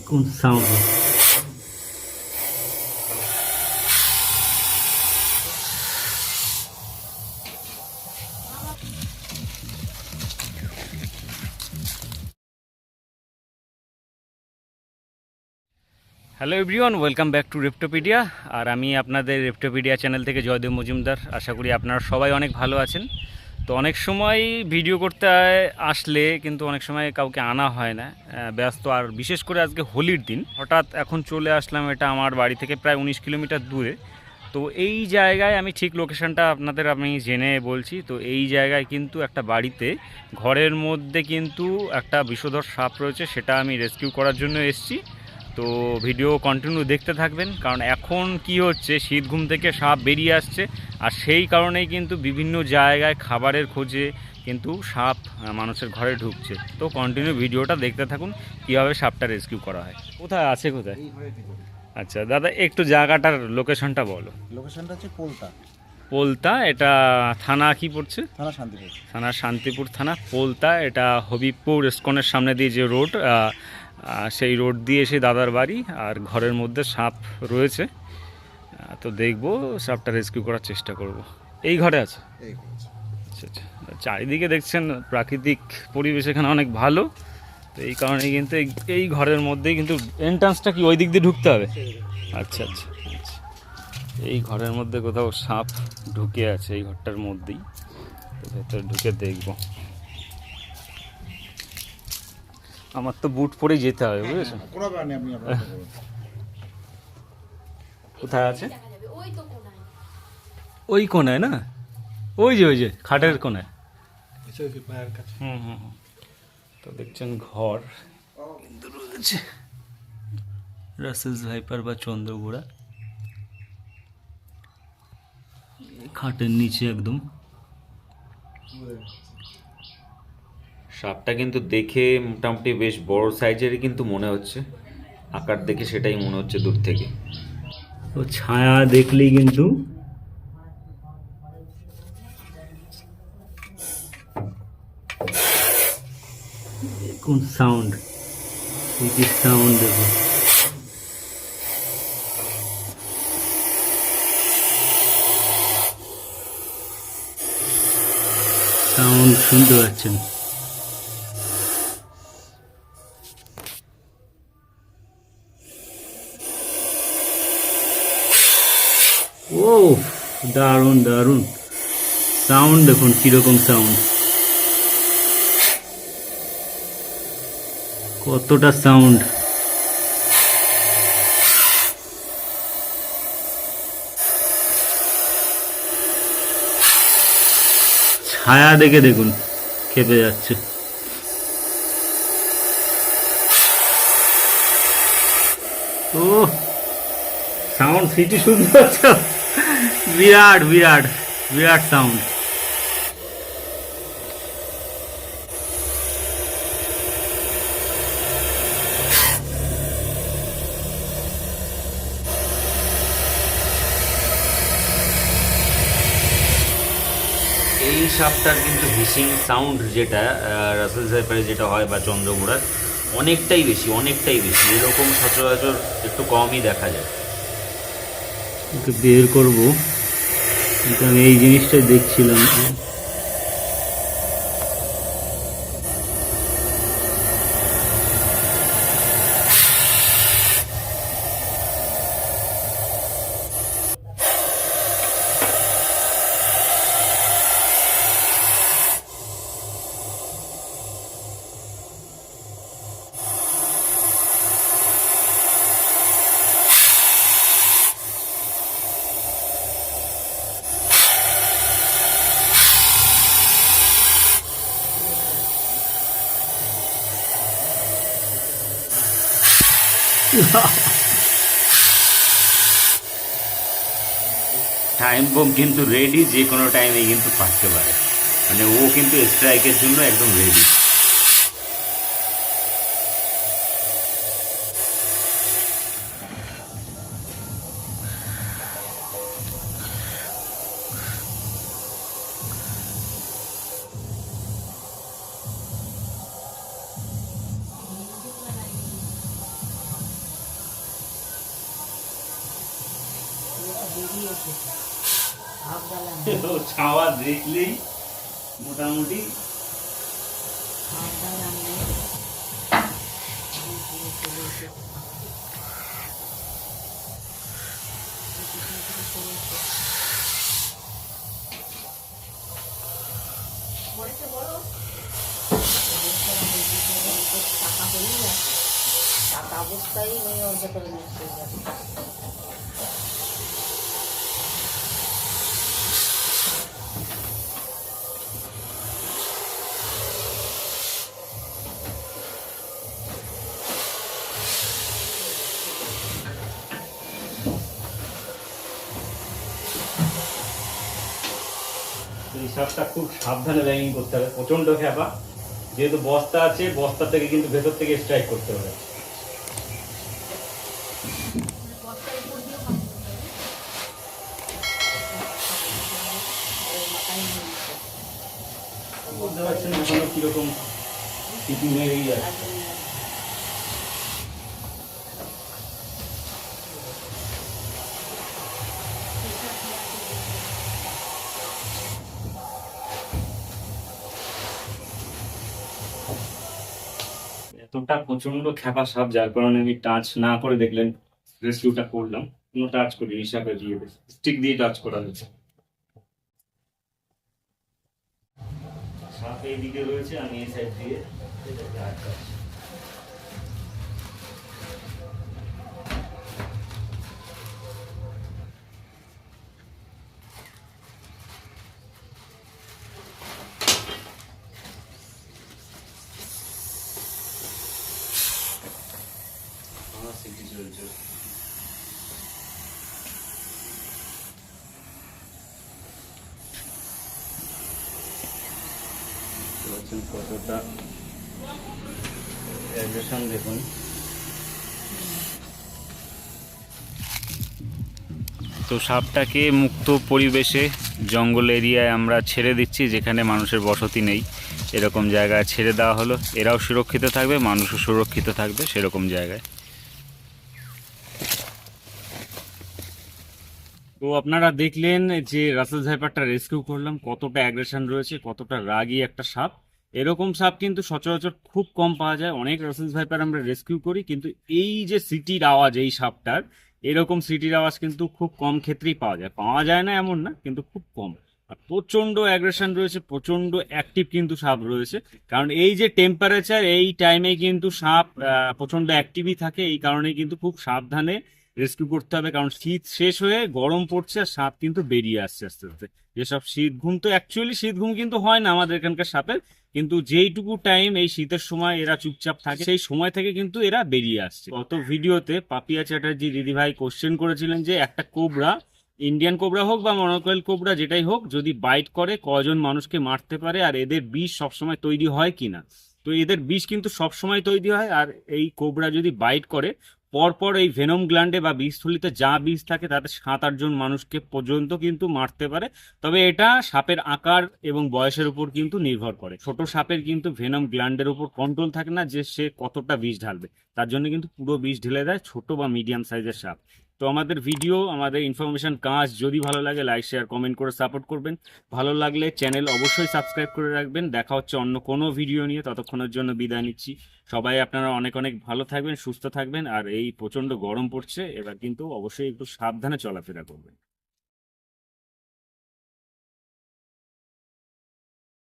কোন sound? Hello everyone, welcome back to Reptopedia. আর আমি আপনাদের রেপ্টোপিডিয়া চ্যানেল থেকে জয়দেব মজুমদার। আশা করি আপনারা সবাই অনেক ভালো আছেন। তো অনেক সময় ভিডিও করতে আসলে কিন্তু অনেক সময় কাউকে আনা হয় না, ব্যস্ত। আর বিশেষ করে আজকে হোলির দিন হঠাৎ এখন চলে আসলাম। এটা আমার বাড়ি থেকে প্রায় 19 কিলোমিটার দূরে। তো এই জায়গায় আমি ঠিক লোকেশনটা আপনাদের আমি জেনে বলছি। তো এই জায়গায় কিন্তু একটা বাড়িতে ঘরের মধ্যে কিন্তু একটা বিষধর সাপ রয়েছে, সেটা আমি রেস্কিউ করার জন্য এসেছি। তো ভিডিও কন্টিনিউ দেখতে থাকবেন, কারণ এখন কি হচ্ছে, শীত ঘুম থেকে সাপ বেরিয়ে আসছে। আর সেই কারণেই কিন্তু বিভিন্ন জায়গায় খাবারের খোঁজে কিন্তু সাপ মানুষের ঘরে ঢুকছে। তো কন্টিনিউ ভিডিওটা দেখতে থাকুন কীভাবে সাপটা রেস্কিউ করা হয়। কোথায় আছে, কোথায়? আচ্ছা দাদা, একটু জায়গাটার লোকেশনটা বলো। লোকেশনটা হচ্ছে পোলতা। পোলতা, এটা থানা কি পড়ছে? থানা শান্তিপুর। থানা শান্তিপুর থানা, পোলতা। এটা হবিবপুর ইস্কনের সামনে দিয়ে যে রোড, সেই রোড দিয়ে এসে দাদার বাড়ি। আর ঘরের মধ্যে সাপ রয়েছে। তো দেখবো, সাপটা রেস্কিউ করার চেষ্টা করব। এই ঘরে আছে? আচ্ছা আচ্ছা। চারিদিকে দেখছেন প্রাকৃতিক পরিবেশ এখানে অনেক ভালো। তো এই কারণে কিন্তু এই ঘরের মধ্যেই কিন্তু এন্ট্রান্সটা কি ওই দিক দিয়ে ঢুকতে হবে? আচ্ছা আচ্ছা আচ্ছা। এই ঘরের মধ্যে কোথাও সাপ ঢুকে আছে, এই ঘরটার মধ্যেই। তো ভেতরে ঢুকে দেখব। আমার তো বুট পরেই যেতে হবে, বুঝেছো? কোথায় আছে? ওই কোনায় না? ওই যে খাটের কোনায়। হুম হুম হুম। তো দেখছেন ঘর কিন্তু রয়েছে রাসেলস ভাইপার বা চন্দ্রগোড়া খাটের নিচে একদম। সাপটা কিন্তু দেখে মোটামুটি বেশ বড় সাইজেরই কিন্তু মনে হচ্ছে, আকার দেখে সেটাই মনে হচ্ছে দূর থেকে। তো ছায়া দেখলেই কিন্তু কোন সাউন্ড, কি সাউন্ড দেখো। সাউন্ড শুনতে পাচ্ছেন? ও দারুণ দারুণ সাউন্ড, দেখুন কিরকম সাউন্ড, কতটা সাউন্ড। ছায়া দেখে দেখুন খেপে যাচ্ছে। ও সাউন্ড সিটি শুনতে পাচ্ছ? বিরাট বিরাট বিরাট সাউন্ড। এই সাপটার কিন্তু হিসিং সাউন্ড যেটা রাসেল ভাইপারে যেটা হয় বা চন্দ্রগুড়ার অনেকটাই বেশি, অনেকটাই বেশি। এরকম সচরাচর একটু কমই দেখা যায়। ওকে বের করবো, কিন্তু আমি এই জিনিসটাই দেখছিলাম। টাইম বোম কিন্তু রেডি, যে কোনো টাইমে কিন্তু পারতে পারে। মানে ও কিন্তু স্ট্রাইকের জন্য একদম রেডি। তো ছাওয়া দেখলেই মোটামুটি অবস্থায় ওর ভেতরে মিশে যাবে। এই সাপটা খুব সাবধানে ব্যাগিং করতে হবে, প্রচন্ড খ্যাপা, যেহেতু বস্তা আছে বস্তা থেকে কিন্তু ভেতর থেকে স্ট্রাইক করতে হবে। বুঝতে পারছেন এখনো কিরকম টিপি মেরেই যাচ্ছে। এতটা প্রচন্ড খ্যাপা সাপ, যার কারণে আমি টাচ না করে দেখলেন রেস্কিউটা করলাম, কোনো টাচ করি হিসাবে দিয়ে স্টিক দিয়ে টাচ করা হয়েছে। সাপ এইদিকে রয়েছে, আমি এই সাইড দিয়ে এটাকে আটকাচ্ছি। আমার সিটি চলছে। কতটা অ্যাগ্রেশন দেখুন। তো সাপটাকে মুক্ত পরিবেশে জঙ্গল এরিয়ায় আমরা ছেড়ে দিচ্ছি, যেখানে মানুষের বসতি নেই, এরকম জায়গায় ছেড়ে দেওয়া হলো। এরাও সুরক্ষিত থাকবে, মানুষও সুরক্ষিত থাকবে সেরকম জায়গায়। তো আপনারা দেখলেন যে রাসেল ভাইপারটা রেস্কিউ করলাম, কতটা অ্যাগ্রেশন রয়েছে, কতটা রাগী একটা সাপ। এরকম সাপ কিন্তু সচরাচর খুব কম পাওয়া যায়। অনেক রাসেল ভাইপার আমরা রেস্কিউ করি, কিন্তু এই যে সিটির আওয়াজ এই সাপটার, এরকম সিটির আওয়াজ কিন্তু খুব কম ক্ষেত্রেই পাওয়া যায়। পাওয়া যায় না এমন না, কিন্তু খুব কম। আর প্রচন্ড অ্যাগ্রেশন রয়েছে, প্রচন্ড অ্যাক্টিভ কিন্তু সাপ রয়েছে। কারণ এই যে টেম্পারেচার, এই টাইমে কিন্তু সাপ প্রচন্ড অ্যাক্টিভই থাকে। এই কারণে কিন্তু খুব সাবধানে রেস্কিউ করতে হবে, কারণ শীত শেষ হয়ে গরম পড়ছে আর সাপ কিন্তু বেরিয়ে আসছে আস্তে আস্তে। যেসব শীত ঘুম, তো অ্যাকচুয়ালি শীত ঘুম কিন্তু হয় না আমাদের এখানকার সাপের, কিন্তু যেইটুকু টাইম এই শীতের সময় এরা চুপচাপ থাকে, সেই সময় থেকে কিন্তু এরা বেরিয়ে আসছে। গত ভিডিওতে পাপিয়া চ্যাটার্জি দিদিভাই কোশ্চেন করেছিলেন যে একটা কোবরা, ইন্ডিয়ান কোবরা হোক বা মনোকয়েল কোবরা যেটাই হোক, যদি বাইট করে কয়জন মানুষকে মারতে পারে, আর এদের বিষ সবসময় তৈরি হয় কিনা। তো এদের বিষ কিন্তু সবসময় তৈরি হয়, আর এই কোবরা যদি বাইট করে পরপর এই ভেনম গ্ল্যান্ডে বা বীজথলিতে যা বীজ থাকে তাতে 7-8 জন মানুষকে পর্যন্ত কিন্তু মারতে পারে। তবে এটা সাপের আকার এবং বয়সের উপর কিন্তু নির্ভর করে। ছোট সাপের কিন্তু ভেনম গ্ল্যান্ডের উপর কন্ট্রোল থাকে না যে সে কতটা বিষ ঢালবে, তার জন্য কিন্তু পুরো বিষ ঢেলে দেয় ছোট বা মিডিয়াম সাইজের সাপ। তো আমাদের ভিডিও, আমাদের ইনফরমেশন কাজ যদি ভালো লাগে লাইক শেয়ার কমেন্ট করে সাপোর্ট করবেন। ভালো লাগলে চ্যানেল অবশ্যই সাবস্ক্রাইব করে রাখবেন। দেখা হচ্ছে অন্য কোনো ভিডিও নিয়ে, ততক্ষণের জন্য বিদায় নিচ্ছি। সবাই আপনারা অনেক অনেক ভালো থাকবেন, সুস্থ থাকবেন। আর এই প্রচন্ড গরম পড়ছে, এবার কিন্তু অবশ্যই একটু সাবধানে চলাফেরা করবেন।